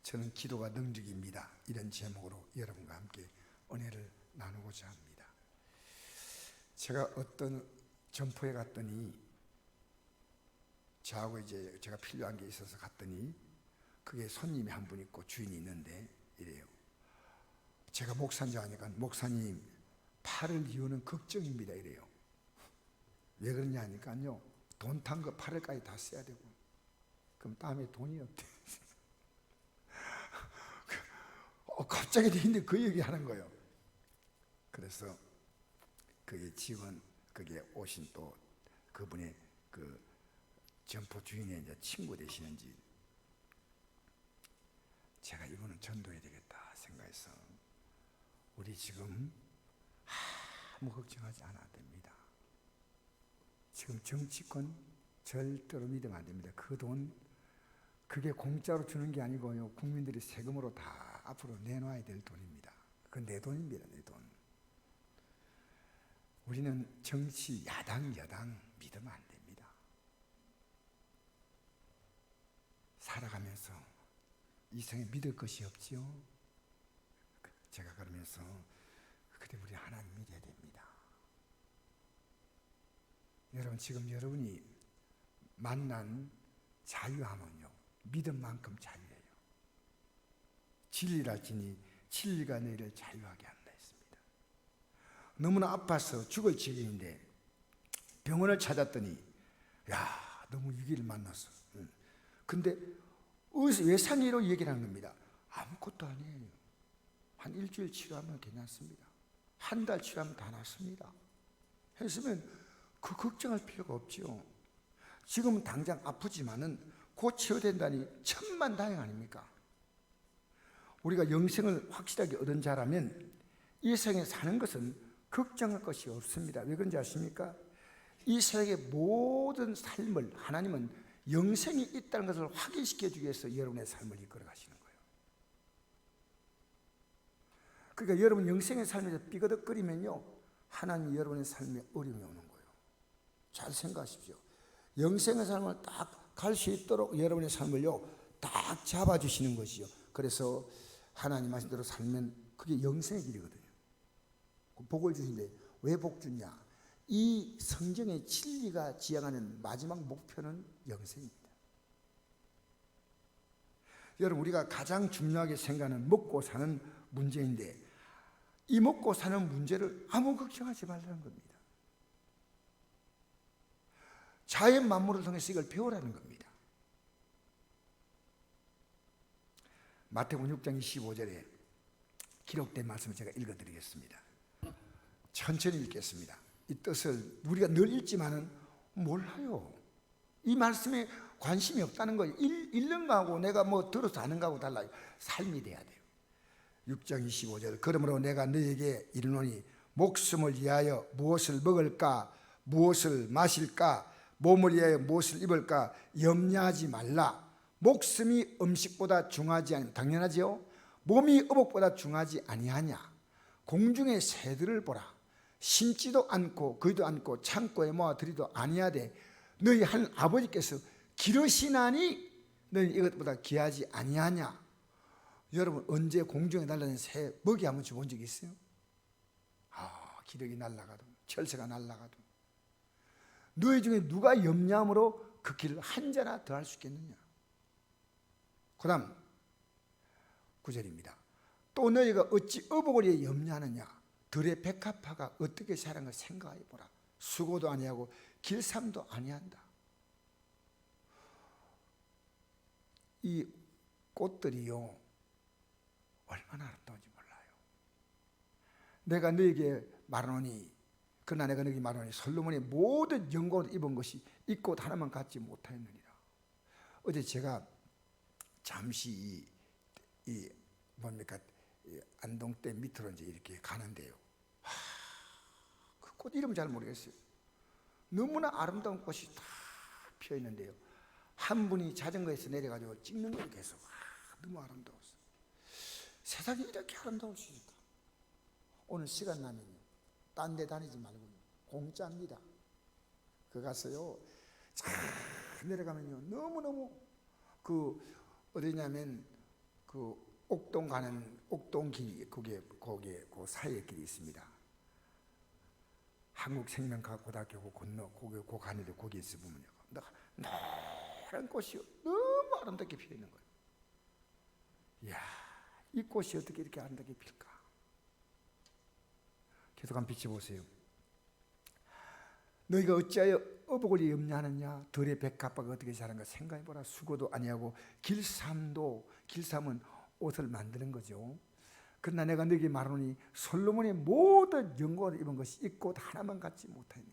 저는 기도가 능력입니다. 이런 제목으로 여러분과 함께 은혜를 나누고자 합니다. 제가 어떤 점포에 갔더니 저하고 이제 제가 필요한 게 있어서 갔더니 그게 손님이 한 분 있고 주인이 있는데 이래요. 제가 목사인 줄 아니까 목사님 팔을 이유는 걱정입니다 이래요. 왜 그러냐 하니까요, 돈 탄 거 8월까지 다 써야 되고 그럼 다음에 돈이 없대. 갑자기 근데 그 얘기 하는 거예요. 그래서 그게 직원, 그게 오신 또 그분의 그 점포 주인의 이제 친구 되시는지 제가 이거는 전도해야 되겠다 생각해서 우리 지금 아무 걱정하지 않아도 됩니다. 지금 정치권 절대로 믿으면 안 됩니다. 그 돈 그게 공짜로 주는 게 아니고요, 국민들이 세금으로 다 앞으로 내놔야 될 돈입니다. 그건 내 돈입니다. 내 돈. 우리는 정치 야당 여당 믿으면 안 됩니다. 살아가면서 이 세상에 믿을 것이 없지요. 제가 그러면서 그때 우리 하나님 믿어야 됩니다. 여러분, 지금 여러분이 만난 자유함은요, 믿음만큼 자유예요. 진리랄지니 진리가 너희를 자유하게 한다 했습니다. 너무나 아파서 죽을 지경인데 병원을 찾았더니 야, 너무 위기를 만났어. 근데 외상위로 얘기를 하는 겁니다. 아무것도 아니에요. 한 일주일 치료하면 괜찮습니다. 한 달 치료하면 다 낫습니다. 했으면 그 걱정할 필요가 없죠. 지금은 당장 아프지만은 곧 치유된다니 천만다행 아닙니까? 우리가 영생을 확실하게 얻은 자라면 이 세상에 사는 것은 걱정할 것이 없습니다. 왜 그런지 아십니까? 이 세상의 모든 삶을 하나님은 영생이 있다는 것을 확인시켜주기 위해서 여러분의 삶을 이끌어 가시는 거예요. 그러니까 여러분 영생의 삶에서 삐거덕거리면요, 하나님이 여러분의 삶에 어려움이 오는 거예요. 잘 생각하십시오. 영생의 삶을 딱 갈 수 있도록 여러분의 삶을요 딱 잡아주시는 것이요. 그래서 하나님 말씀대로 살면 그게 영생의 길이거든요. 복을 주신데 왜 복 주냐? 이 성경의 진리가 지향하는 마지막 목표는 영생입니다. 여러분, 우리가 가장 중요하게 생각하는 먹고 사는 문제인데 이 먹고 사는 문제를 아무 걱정하지 말라는 겁니다. 자연 만물을 통해서 이걸 배우라는 겁니다. 마태복음 6장 25절에 기록된 말씀을 제가 읽어드리겠습니다. 천천히 읽겠습니다. 이 뜻을 우리가 늘 읽지만은 몰라요. 이 말씀에 관심이 없다는 거예요. 읽는 거하고 내가 뭐 들어서 아는 거하고 달라요. 삶이 돼야 돼요. 6장 25절, 그러므로 내가 너에게 이르노니 목숨을 위하여 무엇을 먹을까, 무엇을 마실까, 몸을 위하여 무엇을 입을까 염려하지 말라. 목숨이 음식보다 중하지 아니하냐. 당연하지요. 몸이 의복보다 중하지 아니하냐. 공중의 새들을 보라. 심지도 않고 거기도 않고 창고에 모아 들이도 아니하되 너희 한 아버지께서 기르시나니 너희 이것보다 귀하지 아니하냐. 여러분, 언제 공중에 날아다니는 새 먹이 한번 줘본 적 있어요? 기력이 날아가도 철새가 날아가도. 너희 중에 누가 염려함으로 그 길을 한 자나 더 할 수 있겠느냐. 그 다음 9절입니다. 또 너희가 어찌 의복을 위해 염려하느냐. 들의 백합화가 어떻게 자란 걸 생각해 보라. 수고도 아니하고 길쌈도 아니한다. 이 꽃들이요 얼마나 아름다운지 몰라요. 내가 너에게 말하노니, 그러나 내가 너에게 말하노니 솔로몬의 모든 영광을 입은 것이 이 꽃 하나만 갖지 못하였느니라. 어제 제가 잠시 이 뭡니까, 안동댐 밑으로 이제 이렇게 가는데요. 그 꽃 이름 잘 모르겠어요. 너무나 아름다운 꽃이 다 피어 있는데요. 한 분이 자전거에서 내려가지고 찍는 걸 계속 너무 아름다웠어요. 세상이 이렇게 아름다울 수 있을까? 오늘 시간 나면요, 딴 데 다니지 말고요, 공짜입니다. 그 가서요 쫙 내려가면요 너무너무 그 어디냐면 그 옥동 가는 옥동길이 거기에 그 사이에 길이 있습니다. 한국생명과학고등학교 그 건너 그 가는데 거기에서 보면요, 노란 꽃이 너무 아름답게 피어 있는 거예요. 이야, 이 꽃이 어떻게 이렇게 아름답게 필까? 계속 한번 비춰보세요. 너희가 어찌하여 어복을 염려하느냐? 들의 백합화가 어떻게 자란가 생각해보라. 수고도 아니하고 길삼은 옷을 만드는 거죠. 그러나 내가 너에게 말하노니 솔로몬의 모든 영광을 입은 것이 이 꽃 하나만 갖지 못하느냐.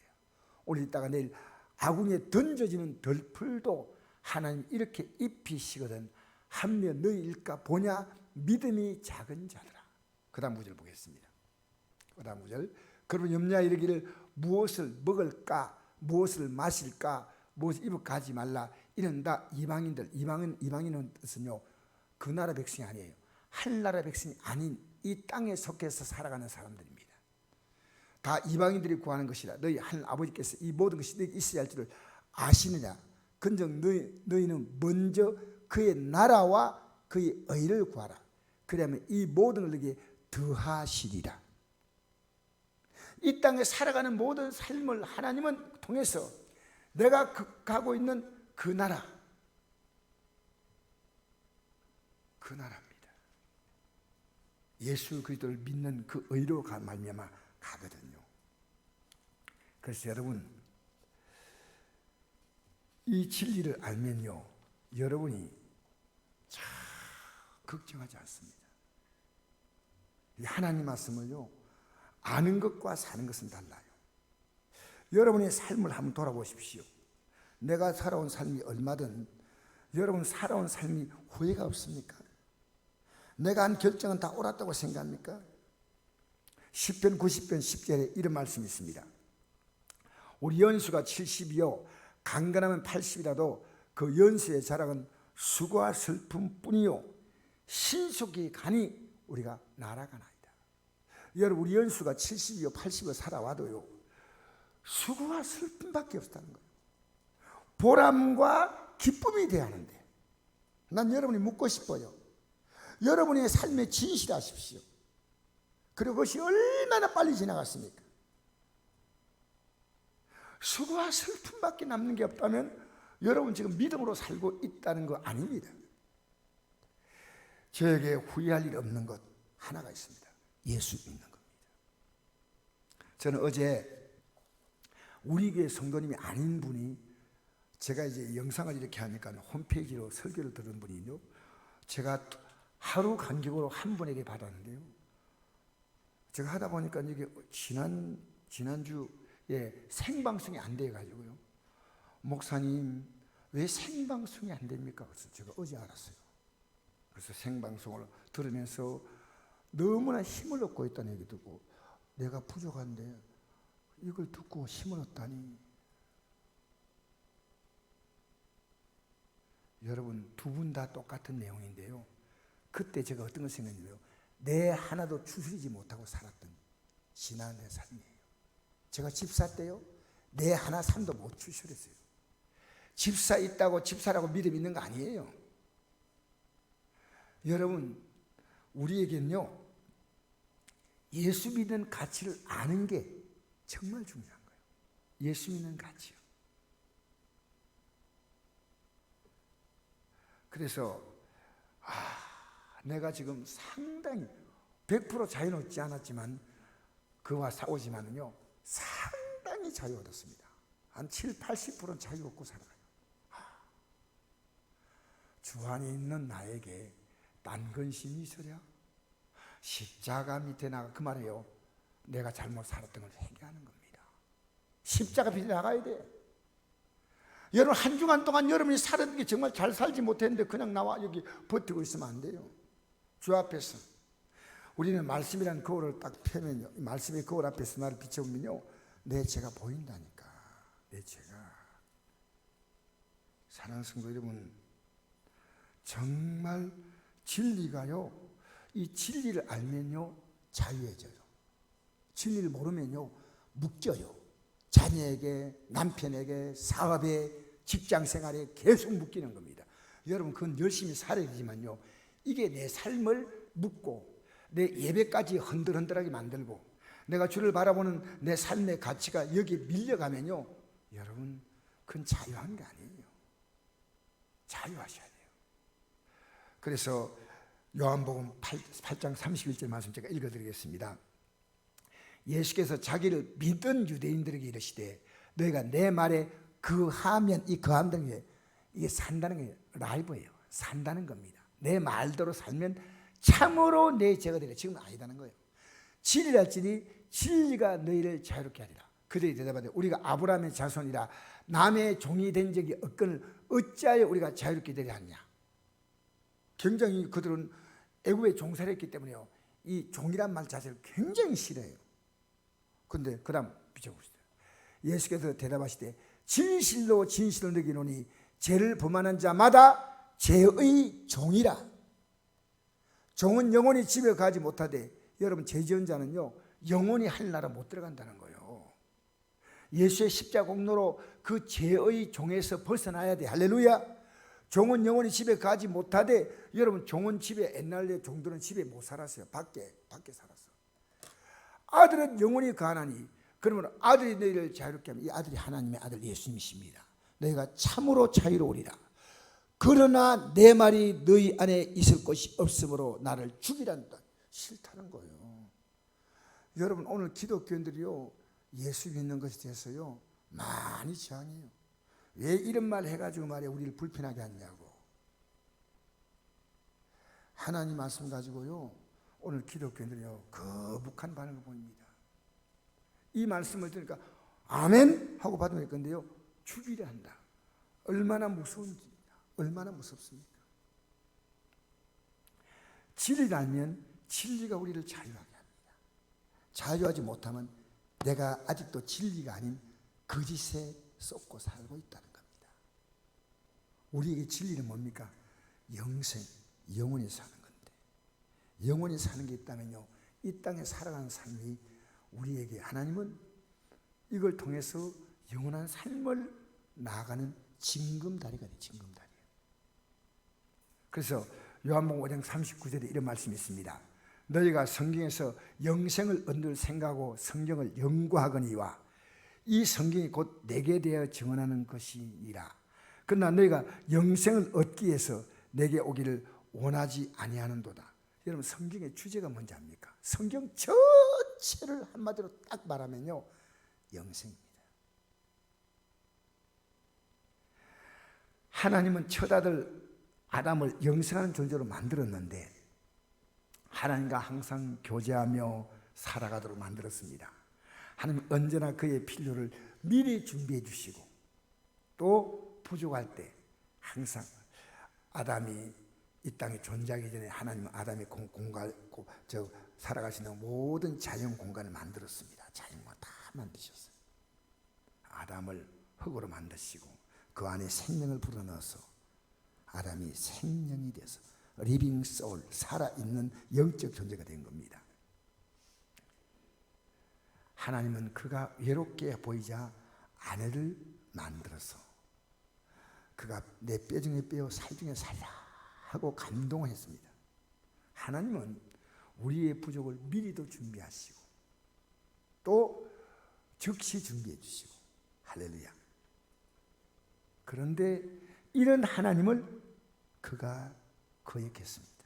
오늘 있다가 내일 아궁이에 던져지는 덜풀도 하나님 이렇게 입히시거든 하며 너희일까 보냐. 믿음이 작은 자들아. 그 다음 구절 보겠습니다. 그 다음 구절. 그러면 염려하여 이르기를 무엇을 먹을까, 무엇을 마실까, 무엇을 입어 가지 말라. 이는 다 이방인들. 이방인은 뜻은요, 그 나라 백성이 아니에요. 한 나라 백성이 아닌 이 땅에 속해서 살아가는 사람들입니다. 다 이방인들이 구하는 것이라. 너희 하늘 아버지께서 이 모든 것이 너희 있어야 할 줄을 아시느냐. 근즉 너희는 먼저 그의 나라와 그의 의를 구하라. 그러면 이 모든 걸 너희에게 더하시리라. 이 땅에 살아가는 모든 삶을 하나님은 통해서 내가 가고 있는 그 나라입니다. 예수 그리스도를 믿는 그 의로 말미암아 가거든요. 그래서 여러분, 이 진리를 알면요, 여러분이 참 걱정하지 않습니다. 이 하나님 말씀을요, 아는 것과 사는 것은 달라요. 여러분의 삶을 한번 돌아보십시오. 내가 살아온 삶이 얼마든 여러분 살아온 삶이 후회가 없습니까? 내가 한 결정은 다 옳았다고 생각합니까? 시편 90편 10절에 이런 말씀이 있습니다. 우리 연수가 70이요 강건하면 80이라도 그 연수의 자랑은 수고와 슬픔뿐이요 신속히 가니 우리가 날아가나이다. 여러분, 우리 연수가 70이요 80이요 살아와도요 수고와 슬픔밖에 없다는 거예요. 보람과 기쁨이 돼야 하는데, 난 여러분이 묻고 싶어요. 여러분의 삶에 진실하십시오. 그리고 그것이 얼마나 빨리 지나갔습니까? 수고와 슬픔밖에 남는 게 없다면 여러분 지금 믿음으로 살고 있다는 거 아닙니다. 저에게 후회할 일 없는 것 하나가 있습니다. 예수 믿는 겁니다. 저는 어제 우리 교회 성도님이 아닌 분이, 제가 이제 영상을 이렇게 하니까 홈페이지로 설교를 들은 분이요, 제가 하루 간격으로 한 분에게 받았는데요, 제가 하다 보니까 이게 지난주에 생방송이 안 돼가지고요, 목사님 왜 생방송이 안 됩니까? 그래서 제가 어제 알았어요. 그래서 생방송을 들으면서 너무나 힘을 얻고 있다는 얘기 듣고, 내가 부족한데 이걸 듣고 힘을 얻다니. 여러분, 두 분 다 똑같은 내용인데요, 그때 제가 어떤 걸 생각했냐면, 내 하나도 추스리지 못하고 살았던 지난해 삶이에요. 제가 집사 때요, 내 하나 삶도 못 추스렸어요. 집사 있다고 집사라고 믿음 있는 거 아니에요. 여러분, 우리에겐요, 예수 믿는 가치를 아는 게 정말 중요한 거예요. 예수 믿는 가치요. 그래서 내가 지금 상당히 100% 자유는 얻지 않았지만, 그와 싸우지만은요 상당히 자유 얻었습니다. 한 70-80%는 자유 얻고 살아가요. 주 안에 있는 나에게 딴 근심이 있으랴? 십자가 밑에 나가, 그 말이에요, 내가 잘못 살았던 걸 회개하는 겁니다. 십자가 밑에 나가야 돼. 여러분, 한 주간 동안 여러분이 살았던 게 정말 잘 살지 못했는데 그냥 나와 여기 버티고 있으면 안 돼요. 주 앞에서 우리는 말씀이라는 거울을 딱 펴면요, 말씀의 거울 앞에서 나를 비춰보면요, 내 죄가 보인다니까. 내 죄가. 사랑하는 성도 여러분, 정말 진리가요, 이 진리를 알면요 자유해져요. 진리를 모르면요 묶여요. 자녀에게, 남편에게, 사업에, 직장생활에 계속 묶이는 겁니다. 여러분, 그건 열심히 살아야 되지만요, 이게 내 삶을 묶고 내 예배까지 흔들흔들하게 만들고 내가 주를 바라보는 내 삶의 가치가 여기에 밀려가면요, 여러분, 그건 자유한 게 아니에요. 자유하셔야 돼요. 그래서 요한복음 8장 31절 말씀 제가 읽어드리겠습니다. 예수께서 자기를 믿은 유대인들에게 이르시되 너희가 내 말에 거하면, 이 거한다는 게 이게 산다는 게 라이브예요. 산다는 겁니다. 내 말대로 살면 참으로 내 제가 되리라. 지금 아니다는 거예요. 진리랄지니 진리가 너희를 자유롭게 하리라. 그들이 대답하되 우리가 아브라함의 자손이라 남의 종이 된 적이 없거늘 어찌하여 우리가 자유롭게 되려 하느냐. 굉장히 그들은 애굽에 종살이 했기 때문에요, 이 종이란 말 자체를 굉장히 싫어해요. 그런데 그 다음 비춰보시죠. 예수께서 대답하시되 진실로 진실로 너희노니 죄를 범하는 자마다 죄의 종이라. 종은 영원히 집에 가지 못하되, 여러분, 죄 지은 자는요 영원히 하늘나라 못 들어간다는 거예요. 예수의 십자가 공로로 그 죄의 종에서 벗어나야 돼. 할렐루야. 종은 영원히 집에 가지 못하되, 여러분, 종은 집에, 옛날에 종들은 집에 못 살았어요. 밖에 살았어. 아들은 영원히 가나니, 그러면 아들이 너희를 자유롭게 하면 이 아들이 하나님의 아들 예수님이십니다. 너희가 참으로 자유로우리라. 그러나 내 말이 너희 안에 있을 것이 없으므로 나를 죽이란다. 싫다는 거예요. 여러분, 오늘 기독교인들이요 예수 믿는 것에 대해서요 많이 저항해요. 왜 이런 말 해가지고 말이야 우리를 불편하게 하냐고. 하나님 말씀 가지고요 오늘 기독교인들이요 거북한 반응을 보입니다. 이 말씀을 들으니까 아멘 하고 받으면 될 건데요, 죽이려 한다. 얼마나 무서운지, 얼마나 무섭습니까? 진리를 알면 진리가 우리를 자유하게 합니다. 자유하지 못하면 내가 아직도 진리가 아닌 거짓에 썩고 살고 있다는 겁니다. 우리에게 진리는 뭡니까? 영생, 영원히 사는 건데, 영원히 사는 게 있다면요 이 땅에 살아가는 삶이 우리에게, 하나님은 이걸 통해서 영원한 삶을 나아가는 징검다리가 돼. 징검다리. 그래서 요한복음 5장 39절에 이런 말씀이 있습니다. 너희가 성경에서 영생을 얻을 생각하고 성경을 연구하거니와 이 성경이 곧 내게 대하여 증언하는 것이니라. 그러나 너희가 영생을 얻기 위해서 내게 오기를 원하지 아니하는도다. 여러분, 성경의 주제가 뭔지 압니까? 성경 전체를 한마디로 딱 말하면요 영생입니다. 하나님은 첫 아들 아담을 영생하는 존재로 만들었는데 하나님과 항상 교제하며 살아가도록 만들었습니다. 하나님은 언제나 그의 필요를 미리 준비해 주시고, 또 부족할 때 항상 아담이 이 땅에 존재하기 전에 하나님은 아담의 살아갈 수 있는 모든 자연 공간을 만들었습니다. 자연과 다 만드셨어요. 아담을 흙으로 만드시고 그 안에 생명을 불어넣어서 아담이 생명이 돼서 리빙 소울, 살아있는 영적 존재가 된 겁니다. 하나님은 그가 외롭게 보이자 아내를 만들어서 그가 내 뼈 중에 뼈, 살 중에 살라 하고 감동했습니다. 하나님은 우리의 부족을 미리도 준비하시고 또 즉시 준비해 주시고, 할렐루야. 그런데 이런 하나님을 그가 거역했습니다.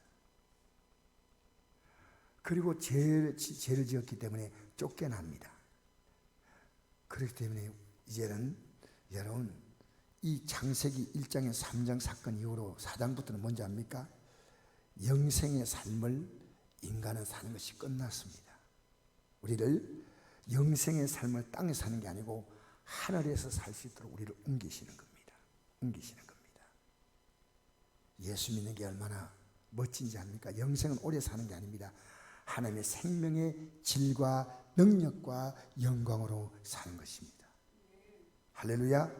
그리고 죄를 지었기 때문에 쫓겨납니다. 그렇기 때문에 이제는 여러분, 이 창세기 1장에 3장 사건 이후로 4장부터는 뭔지 압니까? 영생의 삶을 인간은 사는 것이 끝났습니다. 우리를 영생의 삶을 땅에 사는 게 아니고 하늘에서 살 수 있도록 우리를 옮기시는 겁니다. 옮기시는 겁니다. 예수 믿는 게 얼마나 멋진지 압니까? 영생은 오래 사는 게 아닙니다. 하나님의 생명의 질과 능력과 영광으로 사는 것입니다. 할렐루야.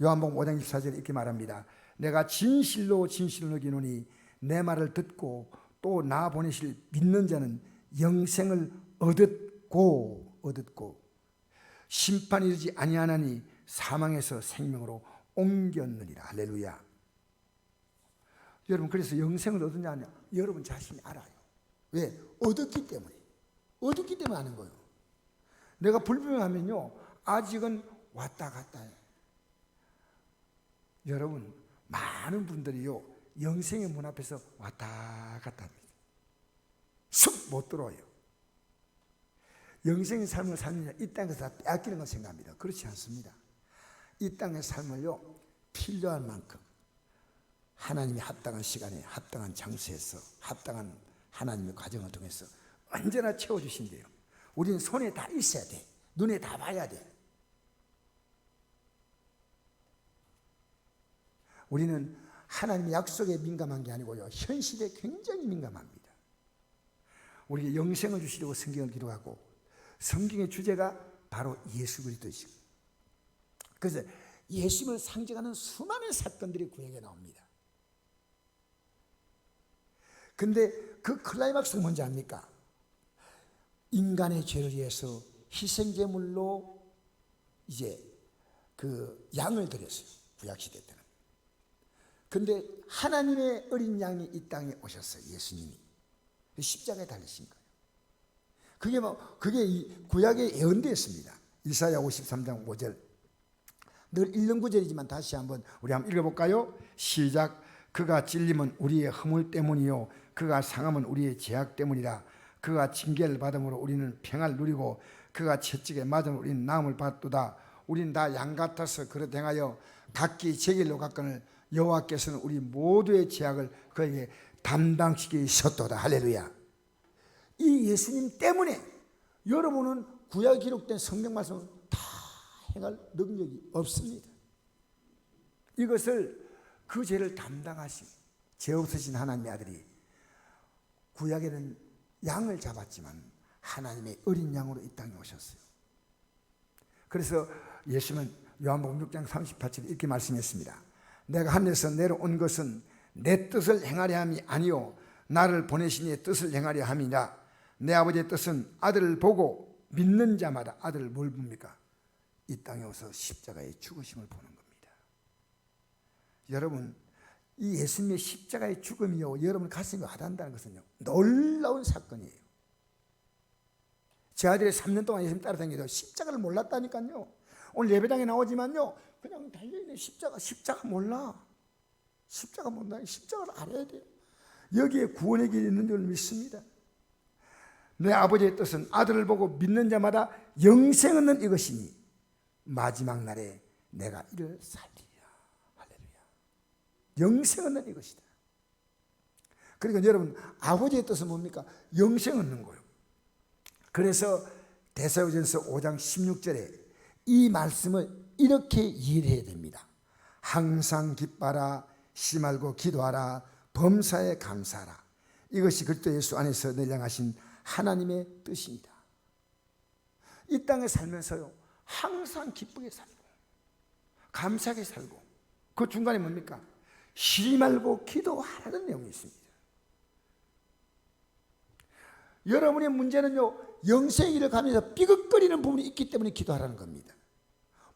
요한복음 5장 24절에 이렇게 말합니다. 내가 진실로 진실로 너희노니 내 말을 듣고 또 나 보내실 믿는 자는 영생을 얻었고 심판이 이르지 아니하나니 사망에서 생명으로 옮겼느니라. 할렐루야. 여러분, 그래서 영생을 얻느냐? 여러분 자신이 알아요. 왜? 얻었기 때문에. 얻었기 때문에 아는 거예요. 내가 불분명하면요, 아직은 왔다 갔다 해요. 여러분, 많은 분들이요, 영생의 문 앞에서 왔다 갔다 합니다. 쑥 못 들어와요. 영생의 삶을 살느냐, 이 땅에서 다 빼앗기는 걸 생각합니다. 그렇지 않습니다. 이 땅의 삶을요, 필요한 만큼 하나님이 합당한 시간에 합당한 장소에서 합당한 하나님의 과정을 통해서 언제나 채워주신대요. 우리는 손에 다 있어야 돼. 눈에 다 봐야 돼. 우리는 하나님의 약속에 민감한 게 아니고요, 현실에 굉장히 민감합니다. 우리에게 영생을 주시려고 성경을 기록하고, 성경의 주제가 바로 예수 그리스도이시고, 그래서 예수님을 상징하는 수많은 사건들이 구약에 나옵니다. 근데 그 클라이막스는 뭔지 압니까? 인간의 죄를 위해서 희생제물로 이제 그 양을 드렸어요, 구약시대 때는. 근데 하나님의 어린 양이 이 땅에 오셨어요. 예수님이 십자가에 달리신 거예요. 그게 이 구약에 예언되었습니다. 이사야 53장 5절. 늘 읽는 구절이지만 다시 한번 우리 한번 읽어볼까요? 시작. 그가 찔림은 우리의 허물 때문이요, 그가 상함은 우리의 죄악 때문이라. 그가 징계를 받음으로 우리는 평안을 누리고, 그가 채찍에 맞음으로 우리는 나음을 받도다. 우리는 다 양 같아서 그릇 행하여 각기 제 길로 갔거늘 여호와께서는 우리 모두의 죄악을 그에게 담당시키셨도다. 할렐루야. 이 예수님 때문에 여러분은 구약에 기록된 성경 말씀을 다 행할 능력이 없습니다. 이것을, 그 죄를 담당하신 죄 없으신 하나님의 아들이 구약에는 양을 잡았지만 하나님의 어린 양으로 이 땅에 오셨어요. 그래서 예수님은 요한복음 6장 38절 이렇게 말씀했습니다. 내가 하늘에서 내려온 것은 내 뜻을 행하려 함이 아니요 나를 보내신 이의 뜻을 행하려 함이라. 내 아버지의 뜻은 아들을 보고 믿는 자마다, 아들을 뭘 봅니까? 이 땅에 오서 십자가의 죽으심을 보는 겁니다. 여러분, 이 예수님의 십자가의 죽음이요, 여러분 가슴에 와닿는다는 것은요, 놀라운 사건이에요. 제 아들이 3년 동안 예수님 따라다니면서 십자가를 몰랐다니까요. 오늘 예배당에 나오지만요, 그냥 달려있는 십자가 몰라. 십자가 몰라. 십자가를 알아야 돼요. 여기에 구원의 길이 있는 줄 믿습니다. 내 아버지의 뜻은 아들을 보고 믿는 자마다 영생 얻는 이것이니 마지막 날에 내가 이를 살리리라. 할렐루야. 영생 얻는 이것이다. 그러니까 여러분, 아버지의 뜻은 뭡니까? 영생 얻는 거예요. 그래서 데살로니가전서 5장 16절에 이 말씀을 이렇게 이해해야 됩니다. 항상 기뻐하라, 쉬지 말고 기도하라, 범사에 감사하라. 이것이 그리스도 예수 안에서 늘 향하신 하나님의 뜻입니다. 이 땅에 살면서요, 항상 기쁘게 살고 감사하게 살고, 그 중간에 뭡니까? 쉬지 말고 기도하라는 내용이 있습니다. 여러분의 문제는요, 영생의 길을 가면서 삐걱거리는 부분이 있기 때문에 기도하라는 겁니다.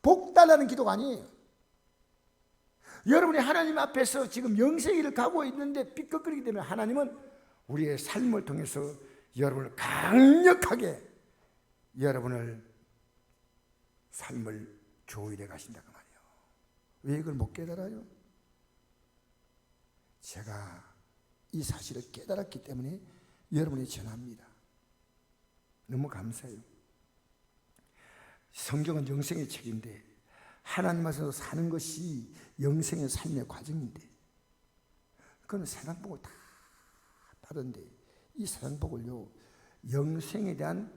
복 달라는 기도가 아니에요. 여러분이 하나님 앞에서 지금 영생의 길을 가고 있는데 삐걱거리기 때문에 하나님은 우리의 삶을 통해서 여러분을 강력하게, 여러분을 삶을 조율해 가신다고 말이에요. 왜 이걸 못 깨달아요? 제가 이 사실을 깨달았기 때문에 여러분이 전합니다. 너무 감사해요. 성경은 영생의 책인데, 하나님 앞에서 사는 것이 영생의 삶의 과정인데, 그건 세상복을 다 받은데, 이 세상복을요, 영생에 대한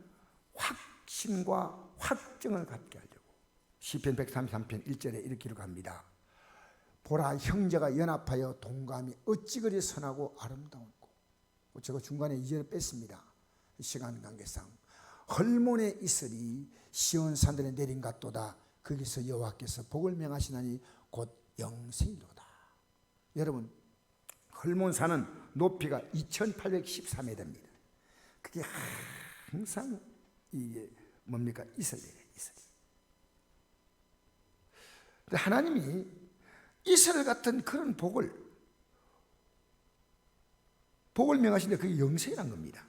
확신과 확정을 갖게 하려고 시편 133편 1절에 이렇게 기록합니다. 보라, 형제가 연합하여 동감이 어찌 그리 선하고 아름다운고. 제가 중간에 2절을 뺐습니다. 시간 관계상. 헐몬에 있으리 시온 산들에 내린 같도다. 거기서 여호와께서 복을 명하시나니 곧 영생이로다. 여러분, 헐몬산은 높이가 2813m입니다. 그게 항상 이게 뭡니까? 이스라엘. 하나님이 이스라엘 같은 그런 복을 복을 명하시는데 그게 영생이란 겁니다.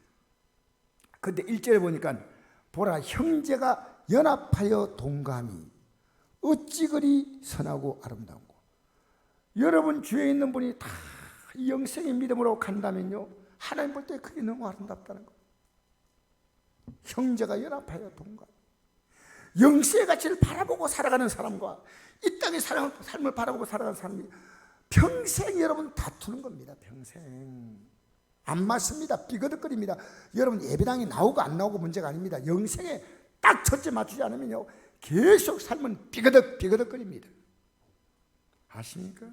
근데 1절에 보니까 보라 형제가 연합하여 동감이 어찌 그리 선하고 아름다운고. 여러분 주위에 있는 분이 다 영생의 믿음으로 간다면요, 하나님 볼 때 그게 너무 아름답다는 거예요. 형제가 연합하여 동감. 영생의 가치를 바라보고 살아가는 사람과 이 땅의 삶을 바라보고 살아가는 사람이 평생 여러분 다투는 겁니다. 평생 안 맞습니다. 삐거덕거립니다. 여러분 예배당에 나오고 안 나오고 문제가 아닙니다. 영생에 딱 첫째 맞추지 않으면요 계속 삶은 삐거덕거립니다. 아십니까?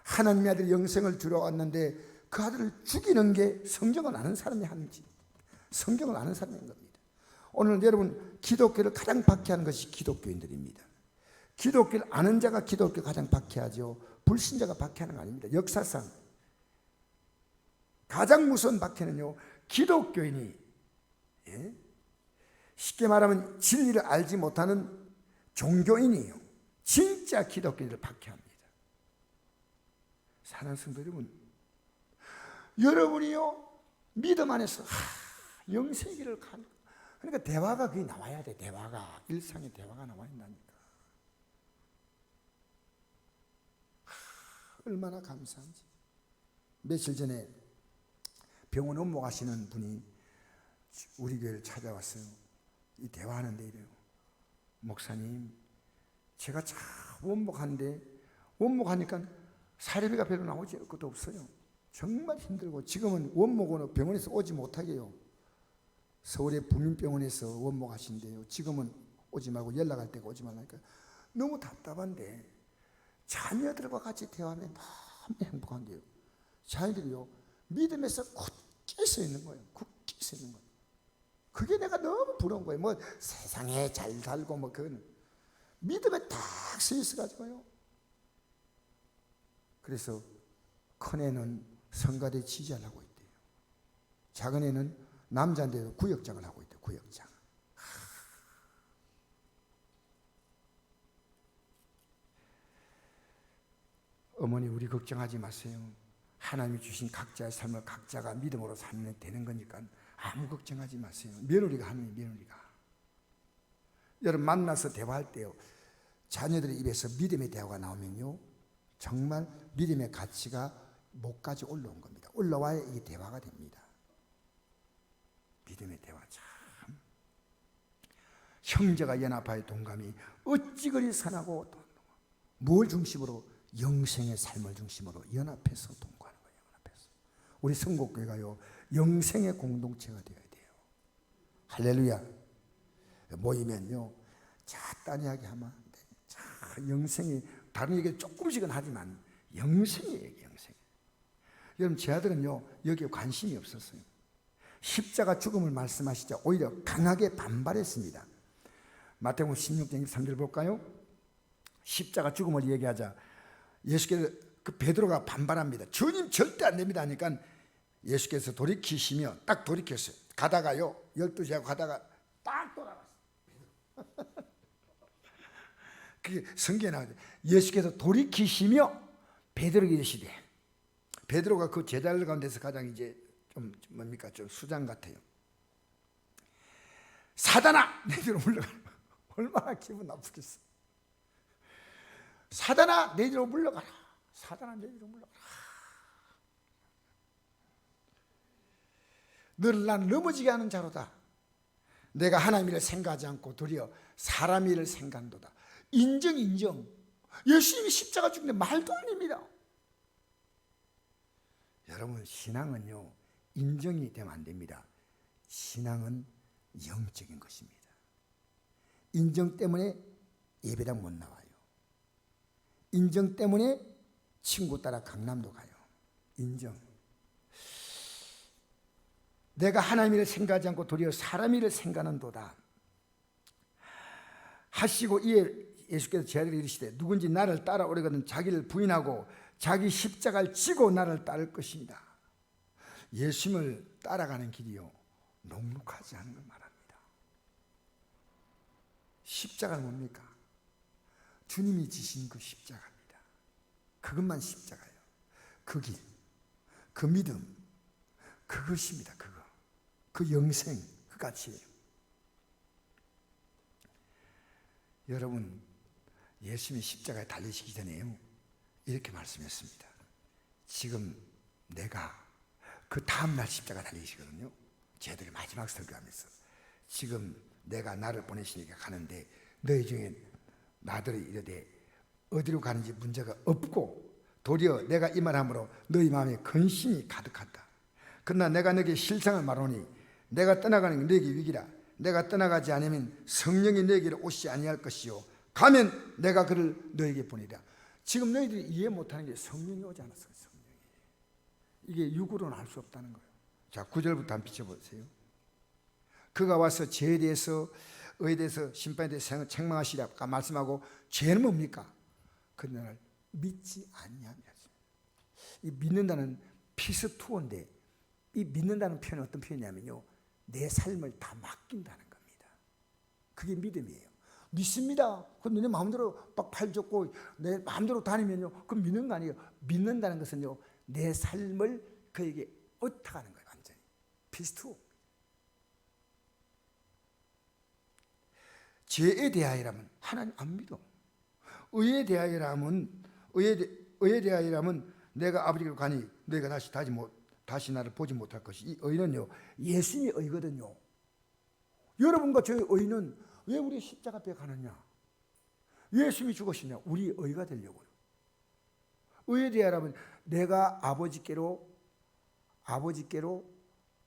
하나님의 아들 영생을 주러 왔는데 그 아들을 죽이는 게 성경을 아는 사람이 하는 짓, 성경을 아는 사람인 겁니다. 오늘 여러분 기독교를 가장 박해하는 것이 기독교인들입니다. 기독교를 아는 자가 기독교를 가장 박해하죠. 불신자가 박해하는 거 아닙니다. 역사상 가장 무서운 박해는요 기독교인이, 쉽게 말하면 진리를 알지 못하는 종교인이에요. 진짜 기독교인을 박해합니다. 사랑하는 성도 여러분, 여러분이요 믿음 안에서 영생의 길을 가는, 그러니까 대화가 그게 나와야 돼. 대화가, 일상의 대화가 나와야 된다니까. 얼마나 감사한지. 며칠 전에 병원 원목하시는 분이 우리 교회를 찾아왔어요. 이 대화하는데 이래요. 목사님, 제가 참 원목하는데 원목하니까 사례비가 별로 나오지 것도 없어요. 정말 힘들고 지금은 원목은 병원에서 오지 못하게 해요. 서울의 부민병원에서 원목하신대요. 지금은 오지 말고 연락할 때가 오지 말라니까 너무 답답한데 자녀들과 같이 대화하면 너무 행복한 게요. 자녀들이요 믿음에서 굳게 서 있는 거예요. 굳게 서 있는 거예요. 그게 내가 너무 부러운 거예요. 뭐 세상에 잘 살고 뭐 그거는 믿음에 딱 서 있어가지고요. 그래서 큰애는 성가대 지지를 하고 있대요. 작은애는 남자인데도 구역장을 하고 있대요. 구역장. 어머니 우리 걱정하지 마세요. 하나님이 주신 각자의 삶을 각자가 믿음으로 살면 되는 거니까 아무 걱정하지 마세요. 며느리가 하는 며느리가. 여러분 만나서 대화할 때요, 자녀들의 입에서 믿음의 대화가 나오면요 정말 믿음의 가치가 목까지 올라온 겁니다. 올라와야 이게 대화가 됩니다. 믿음의 대화 참. 형제가 연합하여 동감이 어찌 그리 선하고 뭘 중심으로? 영생의 삶을 중심으로 연합해서 동거하는 거예요. 연합해서. 우리 성곡교회가요 영생의 공동체가 되어야 돼요. 할렐루야. 모이면요 딴 이야기 하면 안 돼. 영생이 다른 얘기 조금씩은 하지만 영생이 얘기, 영생. 여러분 제 아들은요 여기에 관심이 없었어요. 십자가 죽음을 말씀하시자 오히려 강하게 반발했습니다. 마태복음 16장 3절 볼까요? 십자가 죽음을 얘기하자 예수께서 그 베드로가 반발합니다. 주님 절대 안 됩니다 하니까 예수께서 돌이키시며 딱 돌이켰어요. 가다가요 12시하고 가다가 딱 돌아갔어요. 그게 성경에 나와요. 예수께서 돌이키시며 베드로에게 이르시되, 베드로가 그 제자들 가운데서 가장 이제 좀 뭡니까 좀 수장 같아요. 사단아 내 뒤로 물러가라. 얼마나 기분 나쁘겠어. 사단아 내 뒤로 물러가라. 사단아 내 뒤로 물러가라. 너를 난 넘어지게 하는 자로다. 내가 하나님 일을 생각하지 않고 도리어 사람 일을 생각한도다. 인정. 예수님이 십자가 죽는데 말도 아닙니다. 여러분 신앙은요 인정이 되면 안 됩니다. 신앙은 영적인 것입니다. 인정 때문에 예배당 못 나와요. 인정 때문에 친구 따라 강남도 가요. 인정. 내가 하나님 일을 생각하지 않고 도리어 사람 일을 생각하는도다 하시고 이에 예수께서 제자들에게 이르시되 누군지 나를 따라오려거든 자기를 부인하고 자기 십자가를 지고 나를 따를 것입니다. 예수님을 따라가는 길이요 녹록하지 않은 걸 말합니다. 십자가는 뭡니까? 주님이 지신 그 십자가입니다. 그것만 십자가예요. 그 길. 그 믿음, 그것입니다. 그거. 그 영생, 그 가치예요. 여러분, 예수님이 십자가에 달리시기 전에요, 이렇게 말씀했습니다. 지금 내가, 그 다음날 십자가 달리시거든요. 제들이 마지막 설교하면서, 지금 내가 나를 보내시니까 가는데 너희 중에 나들이 이르되 어디로 가는지 문제가 없고 도리어 내가 이 말함으로 너희 마음에 근심이 가득하다. 그러나 내가 너에게 실상을 말하노니 내가 떠나가는 게 너에게 위기라. 내가 떠나가지 않으면 성령이 너에게로 오시지 아니할 것이요 가면 내가 그를 너에게 보내리라. 지금 너희들이 이해 못하는 게 성령이 오지 않았어요. 성령이. 이게 육으로는 알 수 없다는 거예요. 자, 9절부터 한번 비춰보세요. 그가 와서 죄에 대해서, 의에 대해서, 심판에 대해서 책망하시라 아까 말씀하고, 죄는 뭡니까? 그날 믿지 아니하면. 이 믿는다는 피스투어인데, 이 믿는다는 표현은 어떤 표현이냐면요, 내 삶을 다 맡긴다는 겁니다. 그게 믿음이에요. 믿습니다. 그럼 내 마음대로 막 팔 줬고 내 마음대로 다니면요, 그럼 믿는 거 아니에요. 믿는다는 것은요, 내 삶을 그에게 의탁하는 거예요. 완전히 피스투어. 죄에 대하여라면 하나님 안 믿어. 의에 대하여라면 내가 아버지께로 가니 너희가 다시 나를 보지 못할 것이. 이 의는요, 예수님의 의거든요. 여러분과 저의 의는 왜 우리 십자가 앞에 가느냐? 예수님이 죽으시냐? 우리 의가 되려고요. 의에 대하여라면 내가 아버지께로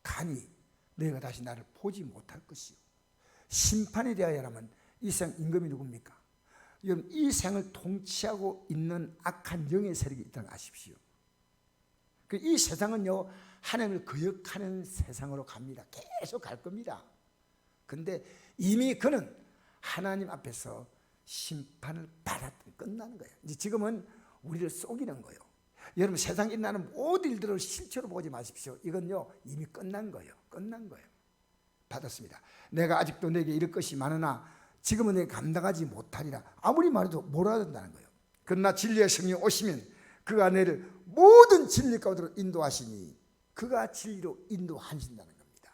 가니 너희가 다시 나를 보지 못할 것이요. 심판에 대하여라면 이 생 임금이 누굽니까? 여러분, 이 생을 통치하고 있는 악한 영의 세력이 있다는 걸 아십시오. 이 세상은요, 하나님을 거역하는 세상으로 갑니다. 계속 갈 겁니다. 근데 이미 그는 하나님 앞에서 심판을 받았더니 끝나는 거예요. 이제 지금은 우리를 속이는 거예요. 여러분, 세상에 일어나는 모든 일들을 실체로 보지 마십시오. 이건요, 이미 끝난 거예요. 끝난 거예요. 받았습니다. 내가 아직도 내게 이럴 것이 많으나 지금은 내가 감당하지 못하리라. 아무리 말해도 못 알아듣는다는 거예요. 그러나 진리의 성령이 오시면 그가 너를 모든 진리 가운데로 인도하시니 그가 진리로 인도하신다는 겁니다.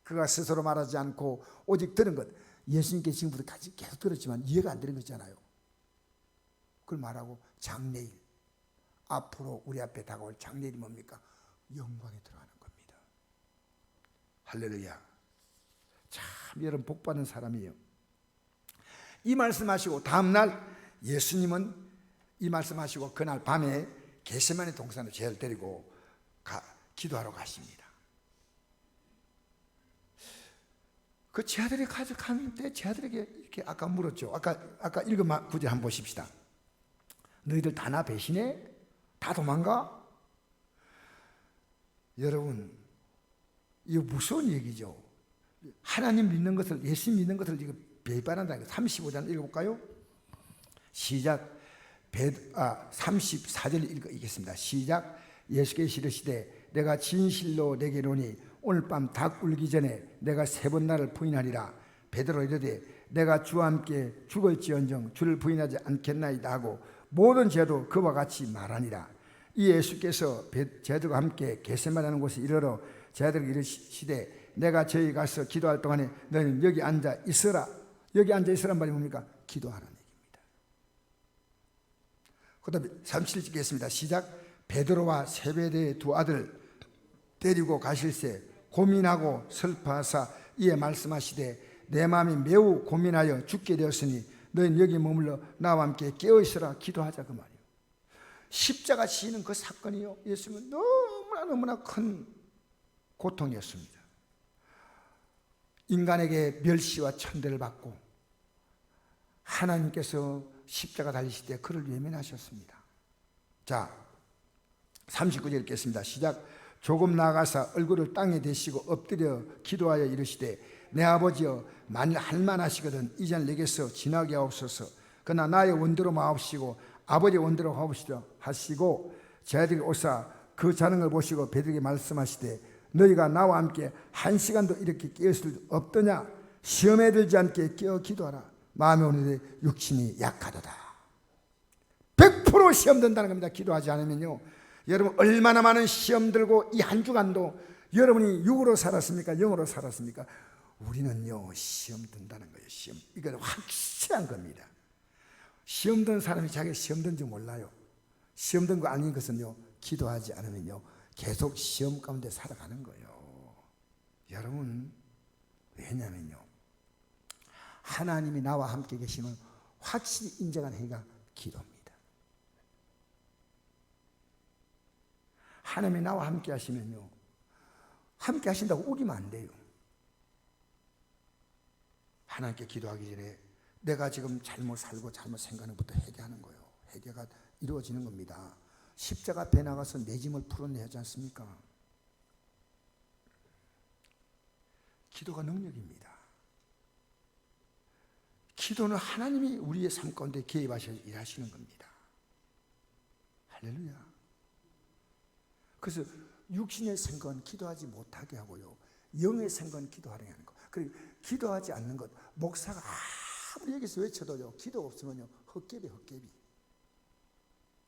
그가 스스로 말하지 않고 오직 들은 것. 예수님께 지금부터 계속 들었지만 이해가 안 되는 거잖아요. 그걸 말하고 장래일, 앞으로 우리 앞에 다가올 장래일이 뭡니까? 영광에 들어가는 겁니다. 할렐루야. 참 여러분, 복받은 사람이에요. 이 말씀하시고 다음날 예수님은 이 말씀하시고 그날 밤에 겟세마네 동산으로 죄를 데리고 기도하러 가십니다. 그 제자들이 가는데 제자들에게 이렇게 아까 물었죠. 아까 읽은 구절 한번 보십시다. 너희들 다 나 배신해? 다 도망가? 여러분, 이거 무서운 얘기죠. 하나님 믿는 것을, 예수 믿는 것을 이거 배반한다는 거예요. 35장 읽어볼까요? 시작. 34절 읽겠습니다. 시작. 예수께서 이르시되 내가 진실로 내게 이르노니 오늘 밤 닭 울기 전에 내가 3번 나를 부인하리라. 베드로 이르되 내가 주와 함께 죽을지언정 주를 부인하지 않겠나이다 하고 모든 제도 그와 같이 말하니라. 이 예수께서 제들과 함께 겟세마네 곳에 이르러 제들에게 이르시되 내가 저희 가서 기도할 동안에 너희는 여기 앉아 있으라. 여기 앉아 있으란 말이 뭡니까? 기도하라는 얘기입니다. 그 다음에 37절 읽겠습니다. 시작. 베드로와 세베대의 2 아들 데리고 가실새 고민하고 슬퍼하사 이에 말씀하시되 내 마음이 매우 고민하여 죽게 되었으니 너희는 여기 머물러 나와 함께 깨어있으라 기도하자, 그 말이에요. 십자가 지는 그 사건이요, 예수님은 너무나 큰 고통이었습니다. 인간에게 멸시와 천대를 받고 하나님께서 십자가 달리실 때 그를 외면하셨습니다. 자, 39절 읽겠습니다. 시작. 조금 나아가사 얼굴을 땅에 대시고 엎드려 기도하여 이르시되 내 아버지여, 만일 할만하시거든 이젠 내게서 지나게 하옵소서. 그러나 나의 원대로 마옵시고 아버지의 원대로 하옵시라 하시고 제자들이 오사 그 자는 걸 보시고 베드로에게 말씀하시되 너희가 나와 함께 1시간도 이렇게 깨어 수 없더냐? 시험에 들지 않게 깨어 기도하라. 마음에 오는데 육신이 약하도다. 100% 시험 된다는 겁니다. 기도하지 않으면요. 여러분 얼마나 많은 시험 들고 이 한 주간도 여러분이 육으로 살았습니까? 영으로 살았습니까? 우리는요 시험 든다는 거예요. 시험. 이건 확실한 겁니다. 시험 든 사람이 자기 시험 든 줄 몰라요. 시험 든 거 아닌 것은요 기도하지 않으면요 계속 시험 가운데 살아가는 거예요. 여러분 왜냐면요 하나님이 나와 함께 계시면 확실히 인정하는 행위가 기도입니다. 하나님이 나와 함께 하시면요 함께 하신다고 우기면 안 돼요. 하나님께 기도하기 전에 내가 지금 잘못 살고 잘못 생각하는 것부터 회개하는 거예요. 회개가 이루어지는 겁니다. 십자가 앞에 나가서 내 짐을 풀어내지 않습니까? 기도가 능력입니다. 기도는 하나님이 우리의 삶 가운데 개입하셔서 일하시는 겁니다. 할렐루야. 그래서 육신의 생각은 기도하지 못하게 하고요 영의 생각은 기도하게 하는 것. 그리고 기도하지 않는 것, 목사가 아무리 여기서 외쳐도요 기도 없으면요 헛개비.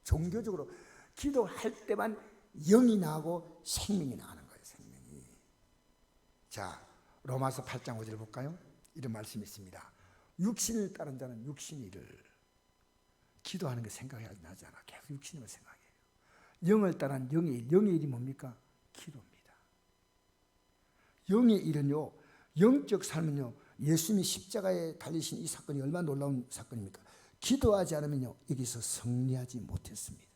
종교적으로 기도할 때만 영이 나고 생명이 나가는 거예요. 생명이. 자, 로마서 8장 5절 볼까요? 이런 말씀이 있습니다. 육신을 따른 자는 육신의 일을, 기도하는 게 생각이 나지 않아. 계속 육신을 생각해요. 영을 따른 영의 일. 영의 일이 뭡니까? 기도입니다. 영의 일은요 영적 삶은요 예수님이 십자가에 달리신 이 사건이 얼마나 놀라운 사건입니까? 기도하지 않으면요 여기서 승리하지 못했습니다.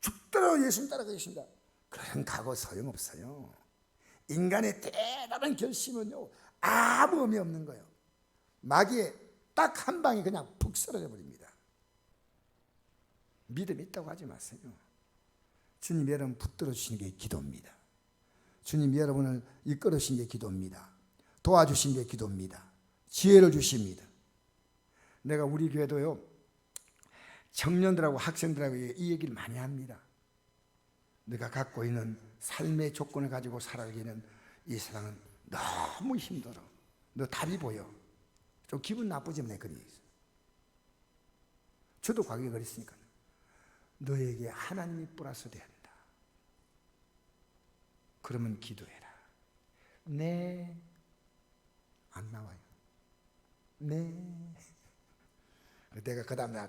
죽더라도 예수님 따라가겠습니다. 그런 각오 소용없어요. 인간의 대단한 결심은요 아무 의미 없는 거예요. 마귀에 딱 한 방에 그냥 푹 쓰러져 버립니다. 믿음 있다고 하지 마세요. 주님 여러분 붙들어 주시는 게 기도입니다. 주님 여러분을 이끌어 주신 게 기도입니다. 도와주신 게 기도입니다. 지혜를 주십니다. 내가 우리 교회도요 청년들하고 학생들하고 이 얘기를 많이 합니다. 내가 갖고 있는 삶의 조건을 가지고 살아가기는 이 세상은 너무 힘들어. 너 답이 보여. 좀 기분 나쁘지만 내 그리 있어. 저도 과거에 그랬으니까. 너에게 하나님이 플러스 돼야 한다. 그러면 기도해라. 네. 안 나와요. 네. 내가 그 다음에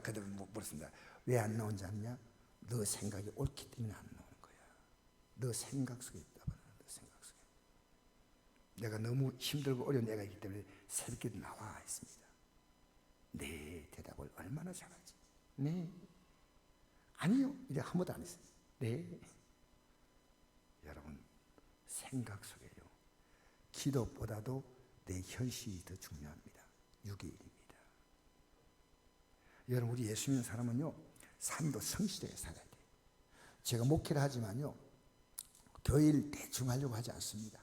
물었습니다. 왜 안 나온지 아냐? 너 생각이 옳기 때문에 안 나오는 거야. 너 생각 속에 있다. 너 생각 속에. 내가 너무 힘들고 어려운 애가 있기 때문에 새벽에도 나와 있습니다. 네 대답을 얼마나 잘하지? 네. 아니요. 이제 한 번도 안 했어요. 네. 여러분 생각 속에요. 기도보다도 내 현실이 더 중요합니다. 육의 일입니다. 여러분 우리 예수 믿는 사람은요 삶도 성실하게 살아야 돼요. 제가 목회를 하지만요 교회를 대충 하려고 하지 않습니다.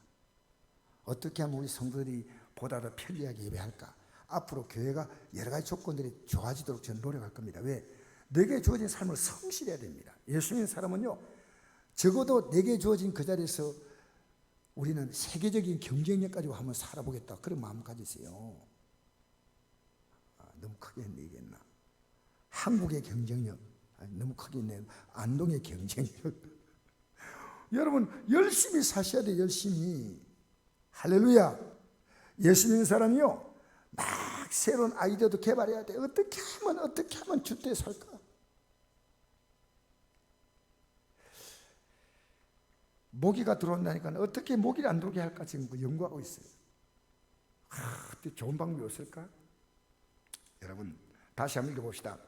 어떻게 하면 우리 성도들이 보다 더 편리하게 예배할까? 앞으로 교회가 여러 가지 조건들이 좋아지도록 저는 노력할 겁니다. 왜? 내게 주어진 삶을 성실해야 됩니다. 예수 믿는 사람은요 적어도 내게 주어진 그 자리에서 우리는 세계적인 경쟁력 가지고 한번 살아보겠다 그런 마음 가지세요. 너무 크게 얘기했나? 한국의 경쟁력 너무 크게 했네요. 안동의 경쟁력. 여러분 열심히 사셔야 돼요. 열심히. 할렐루야. 예수 믿는 사람이요 막 새로운 아이디어도 개발해야 돼. 어떻게 하면 주택에 살까? 모기가 들어온다니까 어떻게 모기를 안 들어오게 할까 지금 연구하고 있어요. 좋은 방법이 없을까? 여러분 다시 한번 읽어봅시다.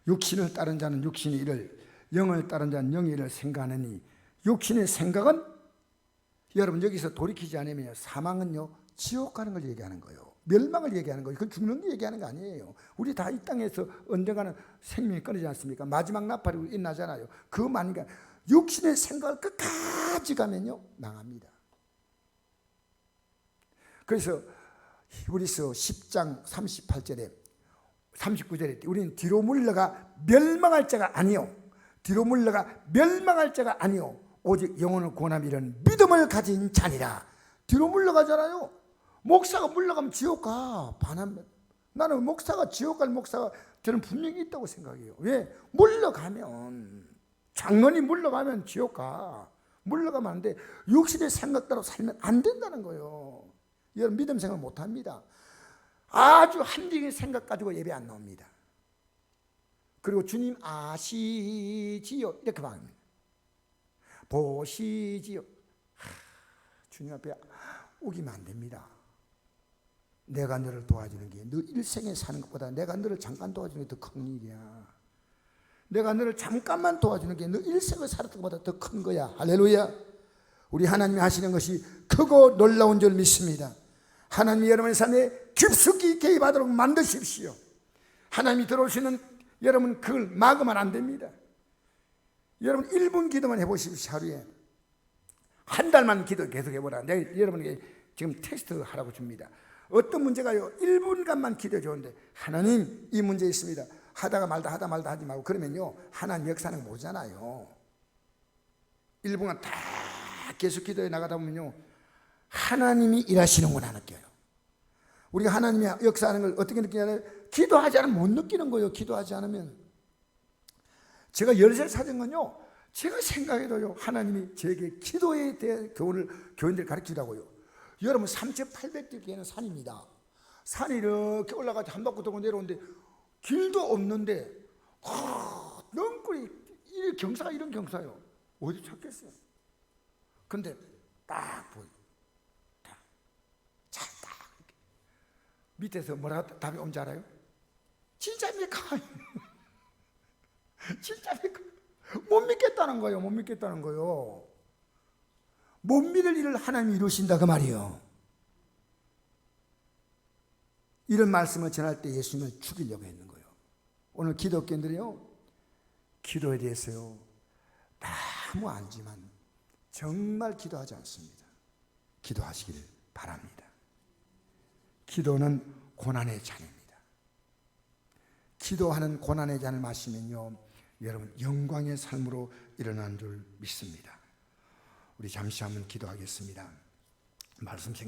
육신을 따른 자는 육신의 일을, 영을 따른 자는 영의 일을 생각하느니 육신의 생각은 여러분 여기서 돌이키지 않으면 사망은요 지옥 가는 걸 얘기하는 거예요. 멸망을 얘기하는 거예요. 그건 죽는 거 얘기하는 거 아니에요. 우리 다 이 땅에서 언젠가는 생명이 끊이지 않습니까? 마지막 나팔이 일어나잖아요. 그만이니까 육신의 생각을 끝까지 가면요 망합니다. 그래서 히브리서 10장 38절에 39절에 우리는 뒤로 물러가 멸망할 자가 아니요 뒤로 물러가 멸망할 자가 아니요 오직 영혼을 구원함 이런 믿음을 가진 자니라. 뒤로 물러가잖아요. 목사가 물러가면 지옥 가. 나는 목사가 지옥 갈 목사가 저는 분명히 있다고 생각해요. 왜? 물러가면, 장년이 물러가면 지옥 가. 물러가면 안 돼. 육신의 생각대로 살면 안 된다는 거예요. 여러분 믿음 생활 못합니다. 아주 한정의 생각 가지고 예배 안 나옵니다. 그리고 주님 아시지요 이렇게 말합니다. 보시지요. 주님 앞에 우기면 안 됩니다. 내가 너를 도와주는 게 너 일생에 사는 것보다 내가 너를 잠깐 도와주는 게 더 큰 일이야. 내가 너를 잠깐만 도와주는 게 너 일생을 살았던 것보다 더 큰 거야. 할렐루야. 우리 하나님이 하시는 것이 크고 놀라운 줄 믿습니다. 하나님이 여러분의 삶에 깊숙이 개입하도록 만드십시오. 하나님이 들어오시는 여러분 그걸 막으면 안 됩니다. 여러분 1분 기도만 해보십시오. 하루에 한 달만 기도 계속 해보라. 내가 여러분에게 지금 테스트 하라고 줍니다. 어떤 문제가요 1분간만 기도해 좋은데 하나님 이 문제 있습니다 하다가 말다 하지 말고 그러면요 하나님 역사는 모르잖아요. 1분간 다 계속 기도해 나가다 보면요 하나님이 일하시는구나 느껴요. 우리가 하나님이 역사하는 걸 어떻게 느끼냐면 기도하지 않으면 못 느끼는 거예요. 기도하지 않으면. 제가 열쇠 찾은 건요 제가 생각해도요 하나님이 저에게 기도에 대한 교훈을 교인들 가르치라고요. 여러분 3,800개 산입니다. 산이 이렇게 올라가서 한 바퀴 돌고 내려오는데 길도 없는데 넝굴이 이 경사가 이런 경사요. 어디 찾겠어요? 근데 딱 보여. 딱 밑에서 뭐라고 답이 온지 알아요? 진짜입니까? 진짜입니까? 못 믿겠다는 거예요. 못 믿겠다는 거예요. 못 믿을 일을 하나님이 이루신다 그 말이에요. 이런 말씀을 전할 때 예수님을 죽이려고 했는 거예요. 오늘 기독교인들이요 기도에 대해서요 너무 알지만 정말 기도하지 않습니다. 기도하시길 바랍니다. 기도는 고난의 잔입니다. 기도하는 고난의 잔을 마시면요 여러분 영광의 삶으로 일어나는 줄 믿습니다. 우리 잠시 한번 기도하겠습니다. 말씀 생각